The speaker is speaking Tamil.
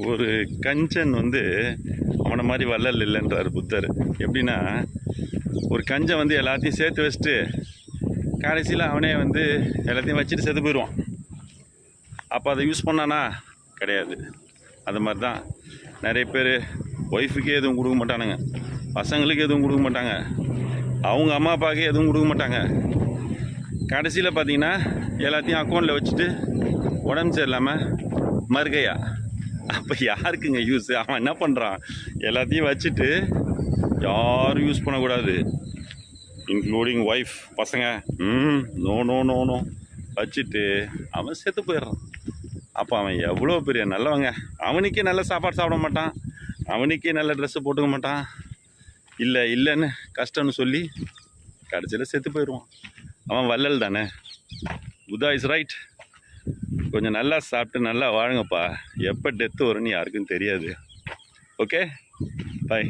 ஒரு கஞ்சன் வந்து அவனை மாதிரி வள்ளல் இல்லைன்றார் புத்தர். எப்படின்னா, ஒரு கஞ்சன் வந்து எல்லாத்தையும் சேர்த்து வச்சுட்டு கடைசியில் அவனே வந்து எல்லாத்தையும் வச்சுட்டு செத்து போயிடுவான். அப்போ அதை யூஸ் பண்ணானா கிடையாது. அது மாதிரி தான் நிறைய பேர் ஒய்ஃபுக்கே எதுவும் கொடுக்க மாட்டானுங்க, பசங்களுக்கு எதுவும் கொடுக்க மாட்டாங்க, அவங்க அம்மா அப்பாவுக்கே எதுவும் கொடுக்க மாட்டாங்க. கடைசியில் பார்த்தீங்கன்னா எல்லாத்தையும் அக்கௌண்ட்டில் வச்சுட்டு உடம்பு சரியில்லாமல் மறுகையா. அப்போ யாருக்குங்க யூஸ்? அவன் என்ன பண்ணுறான், எல்லாத்தையும் வச்சுட்டு யாரும் யூஸ் பண்ணக்கூடாது, இன்க்ளூடிங் ஒய்ஃப், பசங்க. நோ நோ நோ நோ வச்சுட்டு அவன் செத்து போயிடுறான். அப்போ அவன் எவ்வளோ பெரிய நல்லவங்க. அவனுக்கே நல்ல சாப்பாடு சாப்பிட மாட்டான், அவனுக்கே நல்ல ட்ரெஸ்ஸு போட்டுக்க மாட்டான், இல்லைன்னு கஷ்டம்னு சொல்லி கடைசியில் செத்து போயிடுவான். அவன் வள்ளல் தானே. Buddha is right. கொஞ்சம் நல்லா சாப்பிட்டு நல்லா வாழுங்கப்பா. எப்போ டெத்து வரும்னு யாருக்கும் தெரியாது. ஓகே, பாய்.